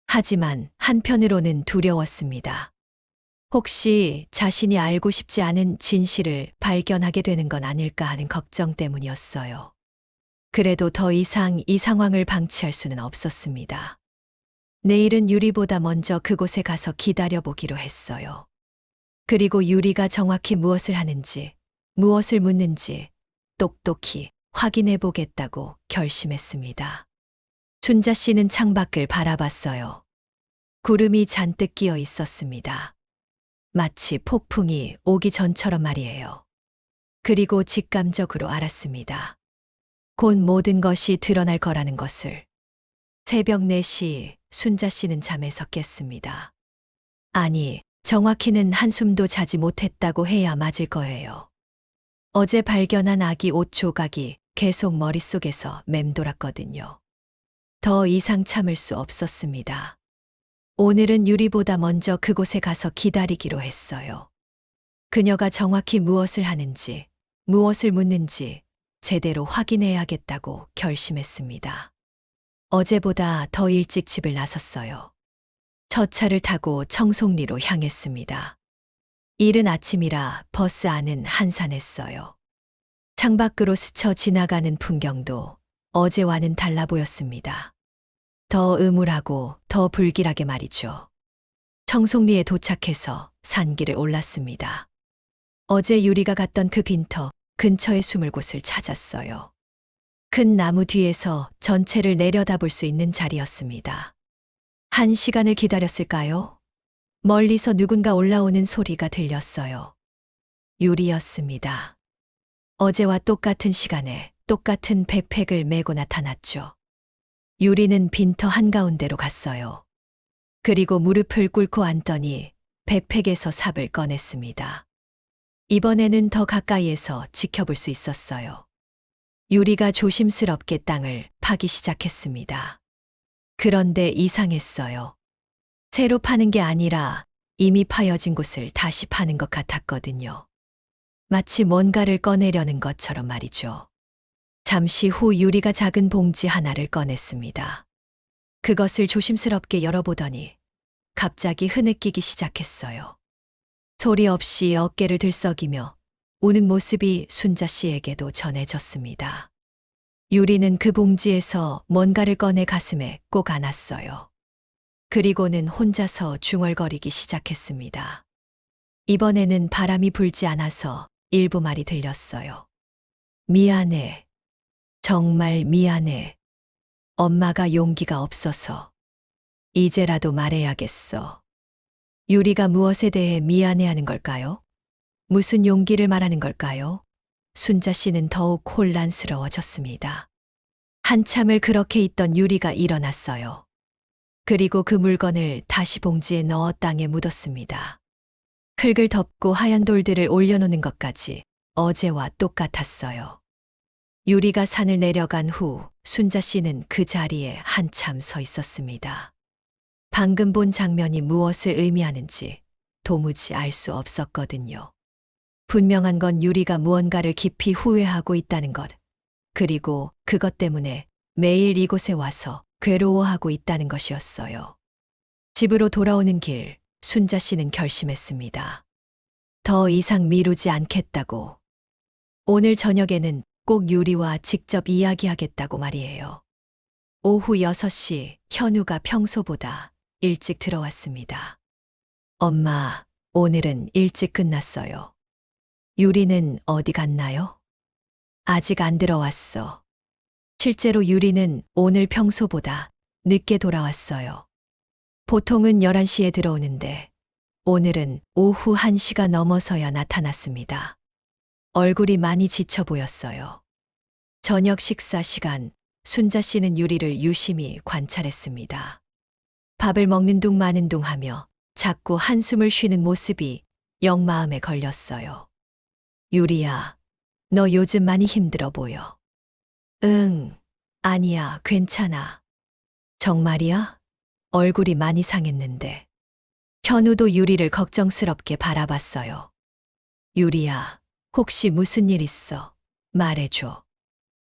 하지만 한편으로는 두려웠습니다. 혹시 자신이 알고 싶지 않은 진실을 발견하게 되는 건 아닐까 하는 걱정 때문이었어요. 그래도 더 이상 이 상황을 방치할 수는 없었습니다. 내일은 유리보다 먼저 그곳에 가서 기다려보기로 했어요. 그리고 유리가 정확히 무엇을 하는지, 무엇을 묻는지 똑똑히 확인해 보겠다고 결심했습니다. 순자 씨는 창밖을 바라봤어요. 구름이 잔뜩 끼어 있었습니다. 마치 폭풍이 오기 전처럼 말이에요. 그리고 직감적으로 알았습니다. 곧 모든 것이 드러날 거라는 것을. 새벽 4시 순자 씨는 잠에서 깼습니다. 아니, 정확히는 한숨도 자지 못했다고 해야 맞을 거예요. 어제 발견한 아기 옷 조각이 계속 머릿속에서 맴돌았거든요. 더 이상 참을 수 없었습니다. 오늘은 유리보다 먼저 그곳에 가서 기다리기로 했어요. 그녀가 정확히 무엇을 하는지, 무엇을 묻는지 제대로 확인해야겠다고 결심했습니다. 어제보다 더 일찍 집을 나섰어요. 첫 차를 타고 청송리로 향했습니다. 이른 아침이라 버스 안은 한산했어요. 창밖으로 스쳐 지나가는 풍경도 어제와는 달라 보였습니다. 더 음울하고 더 불길하게 말이죠. 청송리에 도착해서 산길을 올랐습니다. 어제 유리가 갔던 그 빈터 근처에 숨을 곳을 찾았어요. 큰 나무 뒤에서 전체를 내려다볼 수 있는 자리였습니다. 1시간을 기다렸을까요? 멀리서 누군가 올라오는 소리가 들렸어요. 유리였습니다. 어제와 똑같은 시간에 똑같은 백팩을 메고 나타났죠. 유리는 빈터 한가운데로 갔어요. 그리고 무릎을 꿇고 앉더니 백팩에서 삽을 꺼냈습니다. 이번에는 더 가까이에서 지켜볼 수 있었어요. 유리가 조심스럽게 땅을 파기 시작했습니다. 그런데 이상했어요. 새로 파는 게 아니라 이미 파여진 곳을 다시 파는 것 같았거든요. 마치 뭔가를 꺼내려는 것처럼 말이죠. 잠시 후 유리가 작은 봉지 하나를 꺼냈습니다. 그것을 조심스럽게 열어보더니 갑자기 흐느끼기 시작했어요. 소리 없이 어깨를 들썩이며 우는 모습이 순자 씨에게도 전해졌습니다. 유리는 그 봉지에서 뭔가를 꺼내 가슴에 꼭 안았어요. 그리고는 혼자서 중얼거리기 시작했습니다. 이번에는 바람이 불지 않아서 일부 말이 들렸어요. 미안해. 정말 미안해. 엄마가 용기가 없어서. 이제라도 말해야겠어. 유리가 무엇에 대해 미안해하는 걸까요? 무슨 용기를 말하는 걸까요? 순자 씨는 더욱 혼란스러워졌습니다. 한참을 그렇게 있던 유리가 일어났어요. 그리고 그 물건을 다시 봉지에 넣어 땅에 묻었습니다. 흙을 덮고 하얀 돌들을 올려놓는 것까지 어제와 똑같았어요. 유리가 산을 내려간 후 순자 씨는 그 자리에 한참 서 있었습니다. 방금 본 장면이 무엇을 의미하는지 도무지 알 수 없었거든요. 분명한 건 유리가 무언가를 깊이 후회하고 있다는 것, 그리고 그것 때문에 매일 이곳에 와서 괴로워하고 있다는 것이었어요. 집으로 돌아오는 길, 순자 씨는 결심했습니다. 더 이상 미루지 않겠다고. 오늘 저녁에는 꼭 유리와 직접 이야기하겠다고 말이에요. 오후 6시 현우가 평소보다 일찍 들어왔습니다. 엄마, 오늘은 일찍 끝났어요. 유리는 어디 갔나요? 아직 안 들어왔어. 실제로 유리는 오늘 평소보다 늦게 돌아왔어요. 보통은 11시에 들어오는데 오늘은 오후 1시가 넘어서야 나타났습니다. 얼굴이 많이 지쳐 보였어요. 저녁 식사 시간, 순자 씨는 유리를 유심히 관찰했습니다. 밥을 먹는 둥 마는 둥 하며 자꾸 한숨을 쉬는 모습이 영 마음에 걸렸어요. 유리야, 너 요즘 많이 힘들어 보여. 응, 아니야, 괜찮아. 정말이야? 얼굴이 많이 상했는데. 현우도 유리를 걱정스럽게 바라봤어요. 유리야, 혹시 무슨 일 있어? 말해줘.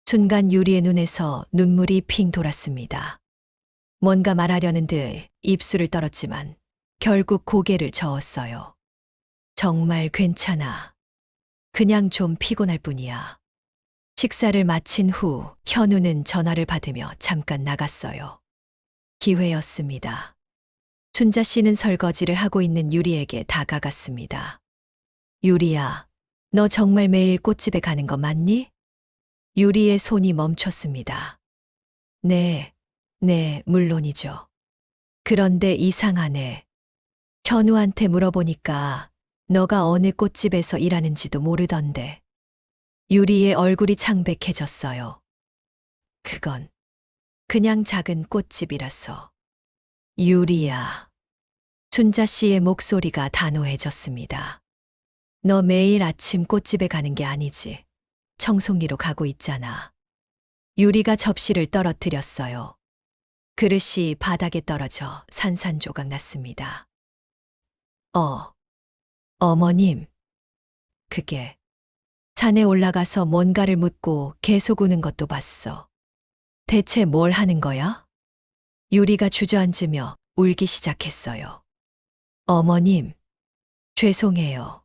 순간 유리의 눈에서 눈물이 핑 돌았습니다. 뭔가 말하려는 듯 입술을 떨었지만 결국 고개를 저었어요. 정말 괜찮아. 그냥 좀 피곤할 뿐이야. 식사를 마친 후 현우는 전화를 받으며 잠깐 나갔어요. 기회였습니다. 순자 씨는 설거지를 하고 있는 유리에게 다가갔습니다. 유리야, 너 정말 매일 꽃집에 가는 거 맞니? 유리의 손이 멈췄습니다. 네, 물론이죠. 그런데 이상하네. 현우한테 물어보니까 너가 어느 꽃집에서 일하는지도 모르던데. 유리의 얼굴이 창백해졌어요. 그건 그냥 작은 꽃집이라서. 유리야. 순자 씨의 목소리가 단호해졌습니다. 너 매일 아침 꽃집에 가는 게 아니지. 청송리로 가고 있잖아. 유리가 접시를 떨어뜨렸어요. 그릇이 바닥에 떨어져 산산조각 났습니다. 어머님. 그게 산에 올라가서 뭔가를 묻고 계속 우는 것도 봤어. 대체 뭘 하는 거야? 유리가 주저앉으며 울기 시작했어요. 어머님, 죄송해요.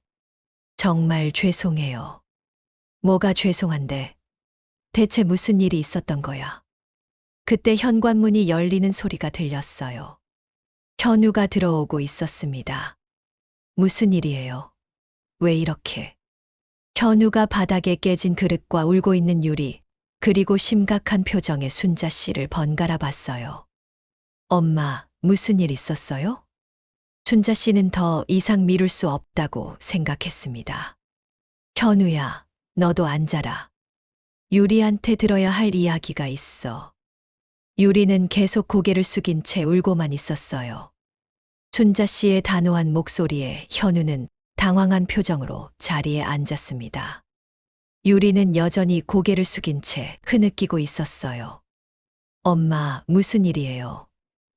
정말 죄송해요. 뭐가 죄송한데? 대체 무슨 일이 있었던 거야? 그때 현관문이 열리는 소리가 들렸어요. 현우가 들어오고 있었습니다. 무슨 일이에요? 왜 이렇게? 현우가 바닥에 깨진 그릇과 울고 있는 유리, 그리고 심각한 표정의 순자 씨를 번갈아 봤어요. 엄마, 무슨 일 있었어요? 순자 씨는 더 이상 미룰 수 없다고 생각했습니다. 현우야, 너도 앉아라. 유리한테 들어야 할 이야기가 있어. 유리는 계속 고개를 숙인 채 울고만 있었어요. 순자 씨의 단호한 목소리에 현우는 당황한 표정으로 자리에 앉았습니다. 유리는 여전히 고개를 숙인 채 흐느끼고 있었어요. 엄마, 무슨 일이에요?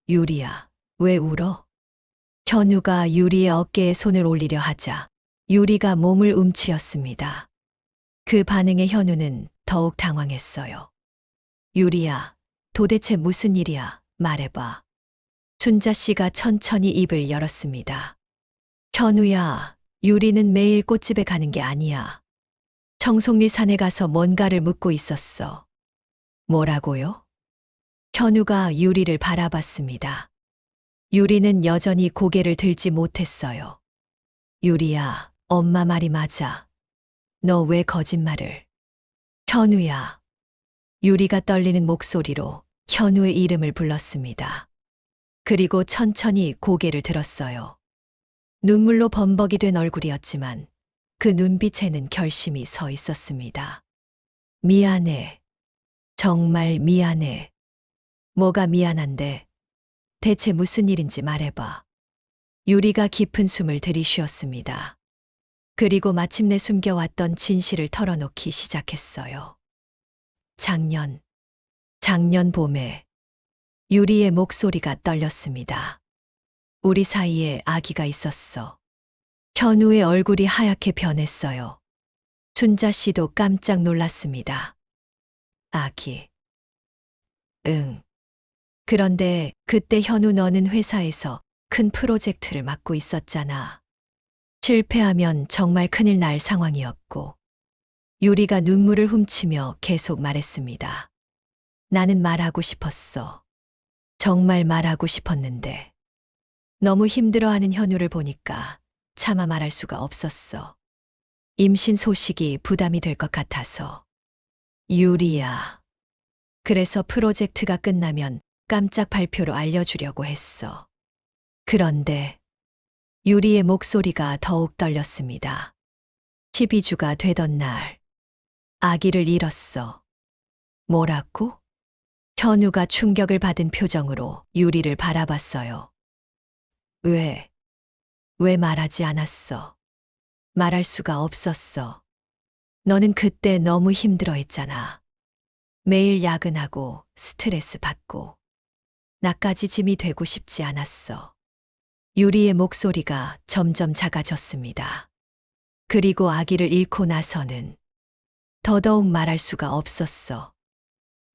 유리야, 왜 울어? 현우가 유리의 어깨에 손을 올리려 하자 유리가 몸을 움츠렸습니다. 그 반응에 현우는 더욱 당황했어요. 유리야, 도대체 무슨 일이야? 말해봐. 순자 씨가 천천히 입을 열었습니다. 현우야, 유리는 매일 꽃집에 가는 게 아니야. 청송리 산에 가서 뭔가를 묻고 있었어. 뭐라고요? 현우가 유리를 바라봤습니다. 유리는 여전히 고개를 들지 못했어요. 유리야, 엄마 말이 맞아. 너 왜 거짓말을? 현우야. 유리가 떨리는 목소리로 현우의 이름을 불렀습니다. 그리고 천천히 고개를 들었어요. 눈물로 범벅이 된 얼굴이었지만 그 눈빛에는 결심이 서 있었습니다. 미안해. 정말 미안해. 뭐가 미안한데? 대체 무슨 일인지 말해봐. 유리가 깊은 숨을 들이쉬었습니다. 그리고 마침내 숨겨왔던 진실을 털어놓기 시작했어요. 작년 작년 봄에 유리의 목소리가 떨렸습니다. 우리 사이에 아기가 있었어. 현우의 얼굴이 하얗게 변했어요. 춘자 씨도 깜짝 놀랐습니다. 아기. 응. 그런데 그때 현우 너는 회사에서 큰 프로젝트를 맡고 있었잖아. 실패하면 정말 큰일 날 상황이었고. 유리가 눈물을 훔치며 계속 말했습니다. 나는 말하고 싶었어. 정말 말하고 싶었는데. 너무 힘들어하는 현우를 보니까 차마 말할 수가 없었어. 임신 소식이 부담이 될 것 같아서. 유리야. 그래서 프로젝트가 끝나면 깜짝 발표로 알려주려고 했어. 그런데 유리의 목소리가 더욱 떨렸습니다. 12주가 되던 날, 아기를 잃었어. 뭐라고? 현우가 충격을 받은 표정으로 유리를 바라봤어요. 왜 말하지 않았어? 말할 수가 없었어. 너는 그때 너무 힘들어했잖아. 매일 야근하고 스트레스 받고. 나까지 짐이 되고 싶지 않았어. 유리의 목소리가 점점 작아졌습니다. 그리고 아기를 잃고 나서는 더더욱 말할 수가 없었어.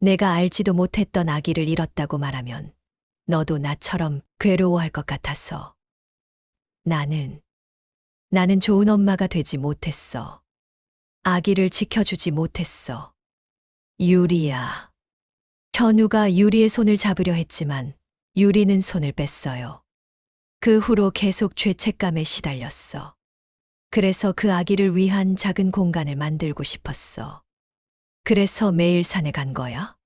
내가 알지도 못했던 아기를 잃었다고 말하면 너도 나처럼 괴로워할 것 같아서. 나는 좋은 엄마가 되지 못했어. 아기를 지켜주지 못했어. 유리야. 현우가 유리의 손을 잡으려 했지만 유리는 손을 뺐어요. 그 후로 계속 죄책감에 시달렸어. 그래서 그 아기를 위한 작은 공간을 만들고 싶었어. 그래서 매일 산에 간 거야?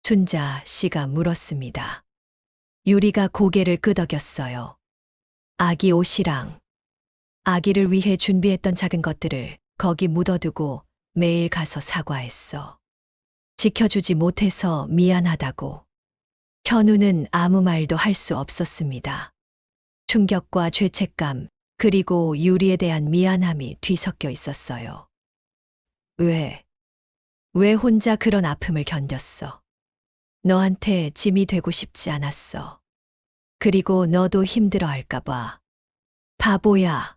춘자 씨가 물었습니다. 유리가 고개를 끄덕였어요. 아기 옷이랑 아기를 위해 준비했던 작은 것들을 거기 묻어두고 매일 가서 사과했어. 지켜주지 못해서 미안하다고. 현우는 아무 말도 할 수 없었습니다. 충격과 죄책감, 그리고 유리에 대한 미안함이 뒤섞여 있었어요. 왜 혼자 그런 아픔을 견뎠어? 너한테 짐이 되고 싶지 않았어. 그리고 너도 힘들어할까봐. 바보야.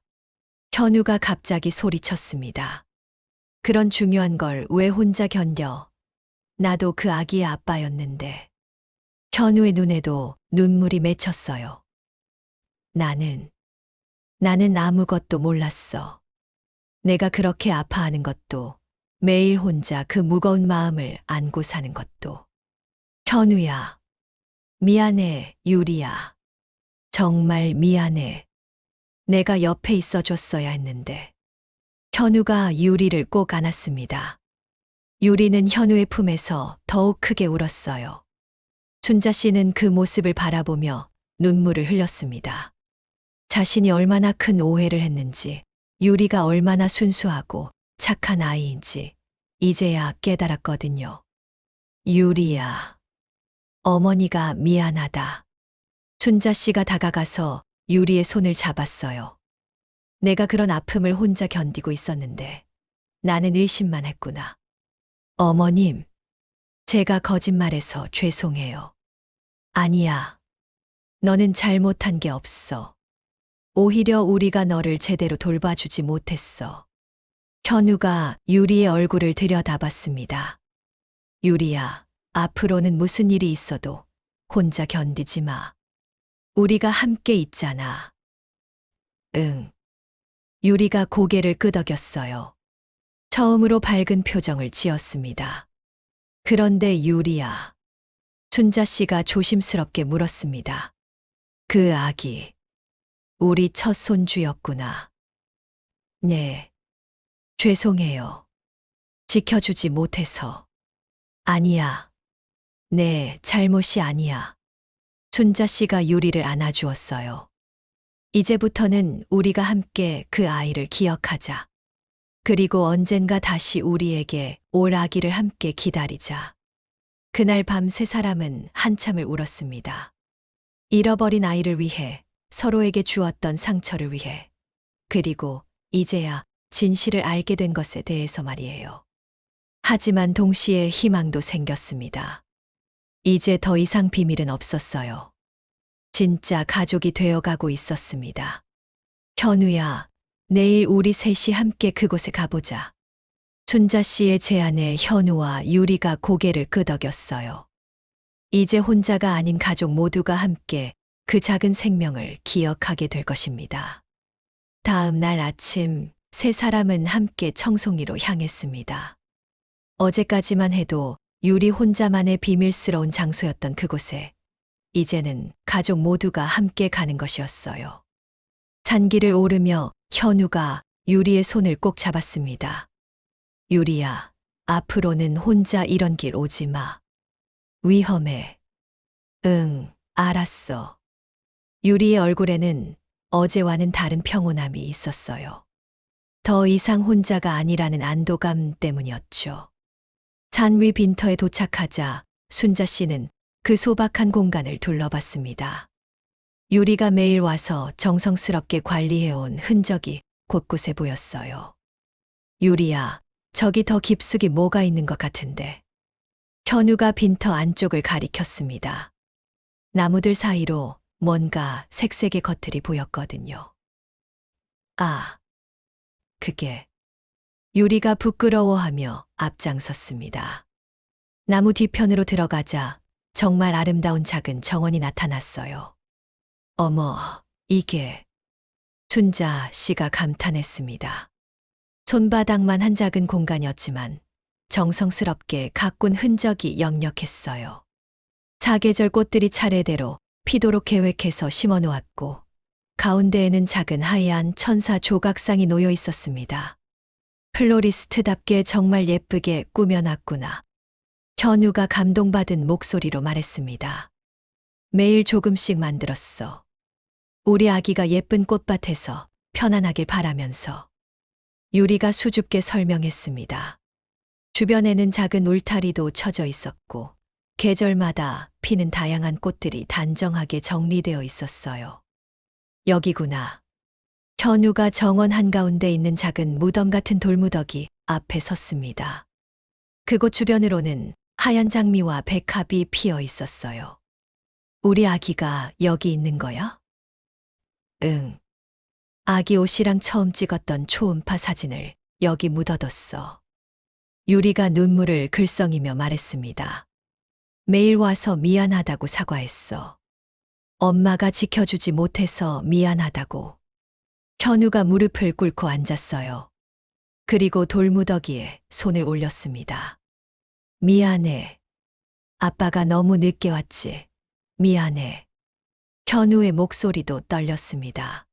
현우가 갑자기 소리쳤습니다. 그런 중요한 걸 왜 혼자 견뎌? 나도 그 아기의 아빠였는데. 현우의 눈에도 눈물이 맺혔어요. 나는 아무것도 몰랐어. 내가 그렇게 아파하는 것도, 매일 혼자 그 무거운 마음을 안고 사는 것도. 현우야. 미안해, 유리야. 정말 미안해. 내가 옆에 있어줬어야 했는데. 현우가 유리를 꼭 안았습니다. 유리는 현우의 품에서 더욱 크게 울었어요. 춘자 씨는 그 모습을 바라보며 눈물을 흘렸습니다. 자신이 얼마나 큰 오해를 했는지, 유리가 얼마나 순수하고 착한 아이인지 이제야 깨달았거든요. 유리야. 어머니가 미안하다. 춘자 씨가 다가가서 유리의 손을 잡았어요. 내가 그런 아픔을 혼자 견디고 있었는데 나는 의심만 했구나. 어머님, 제가 거짓말해서 죄송해요. 아니야. 너는 잘못한 게 없어. 오히려 우리가 너를 제대로 돌봐주지 못했어. 현우가 유리의 얼굴을 들여다봤습니다. 유리야, 앞으로는 무슨 일이 있어도 혼자 견디지 마. 우리가 함께 있잖아. 응. 유리가 고개를 끄덕였어요. 처음으로 밝은 표정을 지었습니다. 그런데 유리야. 춘자 씨가 조심스럽게 물었습니다. 그 아기, 우리 첫 손주였구나. 네. 죄송해요. 지켜주지 못해서. 아니야. 네, 잘못이 아니야. 춘자 씨가 유리를 안아주었어요. 이제부터는 우리가 함께 그 아이를 기억하자. 그리고 언젠가 다시 우리에게 올 아기를 함께 기다리자. 그날 밤 세 사람은 한참을 울었습니다. 잃어버린 아이를 위해, 서로에게 주었던 상처를 위해, 그리고 이제야 진실을 알게 된 것에 대해서 말이에요. 하지만 동시에 희망도 생겼습니다. 이제 더 이상 비밀은 없었어요. 진짜 가족이 되어가고 있었습니다. 현우야, 내일 우리 셋이 함께 그곳에 가보자. 순자 씨의 제안에 현우와 유리가 고개를 끄덕였어요. 이제 혼자가 아닌 가족 모두가 함께 그 작은 생명을 기억하게 될 것입니다. 다음 날 아침, 세 사람은 함께 청송리로 향했습니다. 어제까지만 해도 유리 혼자만의 비밀스러운 장소였던 그곳에 이제는 가족 모두가 함께 가는 것이었어요. 산길을 오르며 현우가 유리의 손을 꼭 잡았습니다. 유리야, 앞으로는 혼자 이런 길 오지 마. 위험해. 응, 알았어. 유리의 얼굴에는 어제와는 다른 평온함이 있었어요. 더 이상 혼자가 아니라는 안도감 때문이었죠. 산 위 빈터에 도착하자 순자 씨는 그 소박한 공간을 둘러봤습니다. 유리가 매일 와서 정성스럽게 관리해온 흔적이 곳곳에 보였어요. 유리야, 저기 더 깊숙이 뭐가 있는 것 같은데. 현우가 빈터 안쪽을 가리켰습니다. 나무들 사이로 뭔가 색색의 것들이 보였거든요. 아, 그게. 유리가 부끄러워하며 앞장섰습니다. 나무 뒤편으로 들어가자 정말 아름다운 작은 정원이 나타났어요. 어머, 이게. 순자 씨가 감탄했습니다. 손바닥만 한 작은 공간이었지만 정성스럽게 가꾼 흔적이 역력했어요. 사계절 꽃들이 차례대로 피도록 계획해서 심어 놓았고 가운데에는 작은 하얀 천사 조각상이 놓여 있었습니다. 플로리스트답게 정말 예쁘게 꾸며놨구나. 현우가 감동받은 목소리로 말했습니다. 매일 조금씩 만들었어. 우리 아기가 예쁜 꽃밭에서 편안하길 바라면서. 유리가 수줍게 설명했습니다. 주변에는 작은 울타리도 쳐져 있었고 계절마다 피는 다양한 꽃들이 단정하게 정리되어 있었어요. 여기구나. 현우가 정원 한가운데 있는 작은 무덤 같은 돌무더기 앞에 섰습니다. 그곳 주변으로는 하얀 장미와 백합이 피어 있었어요. 우리 아기가 여기 있는 거야? 응. 아기 옷이랑 처음 찍었던 초음파 사진을 여기 묻어뒀어. 유리가 눈물을 글썽이며 말했습니다. 매일 와서 미안하다고 사과했어. 엄마가 지켜주지 못해서 미안하다고. 현우가 무릎을 꿇고 앉았어요. 그리고 돌무더기에 손을 올렸습니다. 미안해. 아빠가 너무 늦게 왔지. 미안해. 현우의 목소리도 떨렸습니다.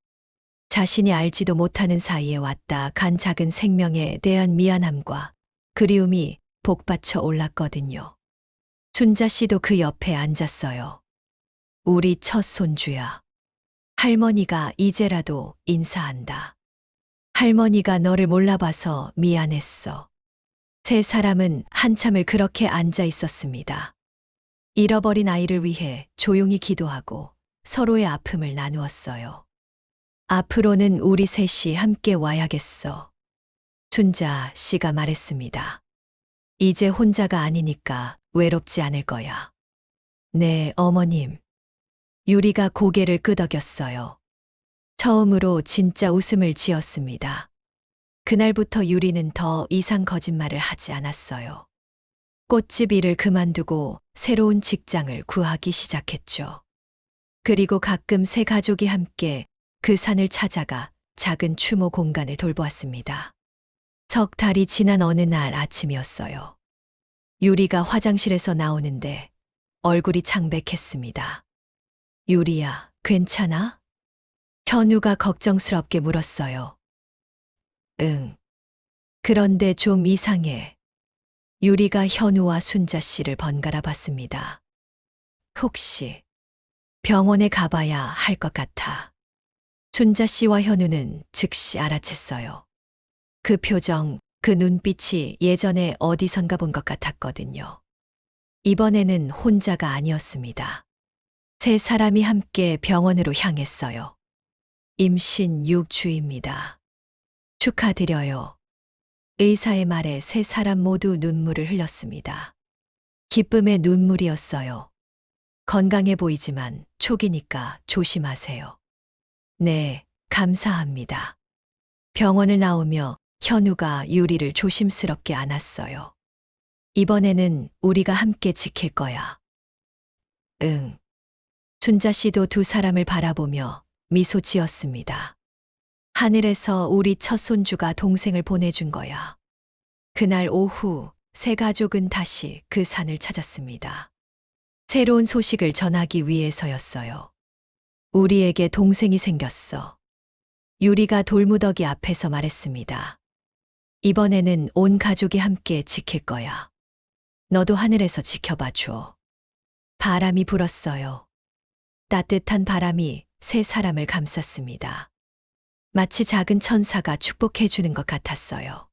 자신이 알지도 못하는 사이에 왔다 간 작은 생명에 대한 미안함과 그리움이 복받쳐 올랐거든요. 순자 씨도 그 옆에 앉았어요. 우리 첫 손주야. 할머니가 이제라도 인사한다. 할머니가 너를 몰라봐서 미안했어. 세 사람은 한참을 그렇게 앉아 있었습니다. 잃어버린 아이를 위해 조용히 기도하고 서로의 아픔을 나누었어요. 앞으로는 우리 셋이 함께 와야겠어. 순자 씨가 말했습니다. 이제 혼자가 아니니까 외롭지 않을 거야. 네, 어머님. 유리가 고개를 끄덕였어요. 처음으로 진짜 웃음을 지었습니다. 그날부터 유리는 더 이상 거짓말을 하지 않았어요. 꽃집 일을 그만두고 새로운 직장을 구하기 시작했죠. 그리고 가끔 세 가족이 함께 그 산을 찾아가 작은 추모 공간을 돌보았습니다. 석 달이 지난 어느 날 아침이었어요. 유리가 화장실에서 나오는데 얼굴이 창백했습니다. 유리야, 괜찮아? 현우가 걱정스럽게 물었어요. 응. 그런데 좀 이상해. 유리가 현우와 순자 씨를 번갈아 봤습니다. 혹시 병원에 가봐야 할 것 같아. 순자 씨와 현우는 즉시 알아챘어요. 그 표정, 그 눈빛이 예전에 어디선가 본 것 같았거든요. 이번에는 혼자가 아니었습니다. 세 사람이 함께 병원으로 향했어요. 임신 6주입니다. 축하드려요. 의사의 말에 세 사람 모두 눈물을 흘렸습니다. 기쁨의 눈물이었어요. 건강해 보이지만 초기니까 조심하세요. 네, 감사합니다. 병원을 나오며 현우가 유리를 조심스럽게 안았어요. 이번에는 우리가 함께 지킬 거야. 응. 순자 씨도 두 사람을 바라보며 미소 지었습니다. 하늘에서 우리 첫 손주가 동생을 보내준 거야. 그날 오후 세 가족은 다시 그 산을 찾았습니다. 새로운 소식을 전하기 위해서였어요. 우리에게 동생이 생겼어. 유리가 돌무더기 앞에서 말했습니다. 이번에는 온 가족이 함께 지킬 거야. 너도 하늘에서 지켜봐 줘. 바람이 불었어요. 따뜻한 바람이 세 사람을 감쌌습니다. 마치 작은 천사가 축복해 주는 것 같았어요.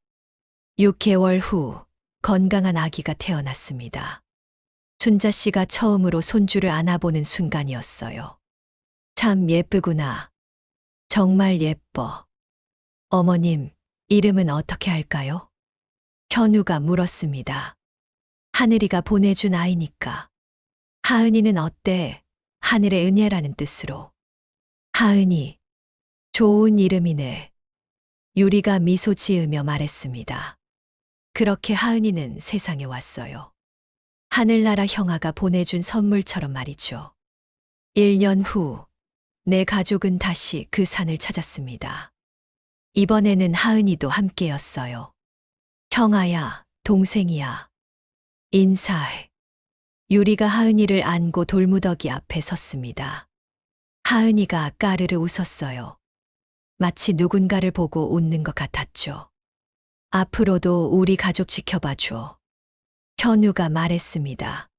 6개월 후 건강한 아기가 태어났습니다. 순자 씨가 처음으로 손주를 안아보는 순간이었어요. 참 예쁘구나. 정말 예뻐. 어머님, 이름은 어떻게 할까요? 현우가 물었습니다. 하늘이가 보내준 아이니까. 하은이는 어때? 하늘의 은혜라는 뜻으로. 하은이. 좋은 이름이네. 유리가 미소 지으며 말했습니다. 그렇게 하은이는 세상에 왔어요. 하늘나라 형아가 보내준 선물처럼 말이죠. 1년 후, 내 가족은 다시 그 산을 찾았습니다. 이번에는 하은이도 함께였어요. 형아야, 동생이야. 인사해. 유리가 하은이를 안고 돌무더기 앞에 섰습니다. 하은이가 까르르 웃었어요. 마치 누군가를 보고 웃는 것 같았죠. 앞으로도 우리 가족 지켜봐 줘. 현우가 말했습니다.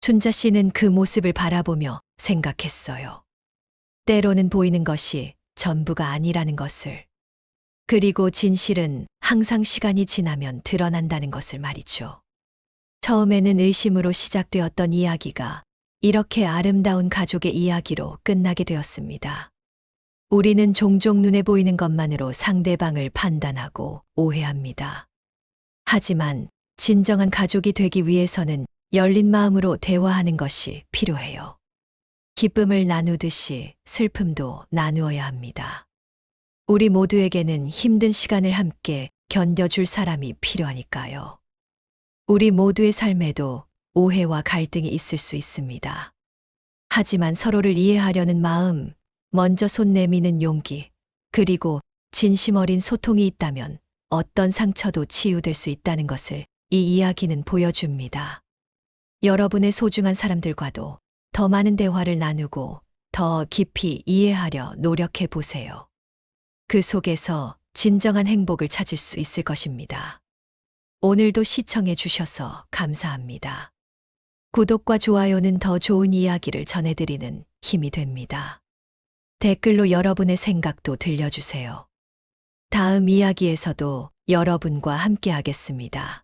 순자 씨는 그 모습을 바라보며 생각했어요. 때로는 보이는 것이 전부가 아니라는 것을. 그리고 진실은 항상 시간이 지나면 드러난다는 것을 말이죠. 처음에는 의심으로 시작되었던 이야기가 이렇게 아름다운 가족의 이야기로 끝나게 되었습니다. 우리는 종종 눈에 보이는 것만으로 상대방을 판단하고 오해합니다. 하지만 진정한 가족이 되기 위해서는 열린 마음으로 대화하는 것이 필요해요. 기쁨을 나누듯이 슬픔도 나누어야 합니다. 우리 모두에게는 힘든 시간을 함께 견뎌줄 사람이 필요하니까요. 우리 모두의 삶에도 오해와 갈등이 있을 수 있습니다. 하지만 서로를 이해하려는 마음, 먼저 손 내미는 용기, 그리고 진심 어린 소통이 있다면 어떤 상처도 치유될 수 있다는 것을 이 이야기는 보여줍니다. 여러분의 소중한 사람들과도 더 많은 대화를 나누고 더 깊이 이해하려 노력해 보세요. 그 속에서 진정한 행복을 찾을 수 있을 것입니다. 오늘도 시청해 주셔서 감사합니다. 구독과 좋아요는 더 좋은 이야기를 전해드리는 힘이 됩니다. 댓글로 여러분의 생각도 들려주세요. 다음 이야기에서도 여러분과 함께 하겠습니다.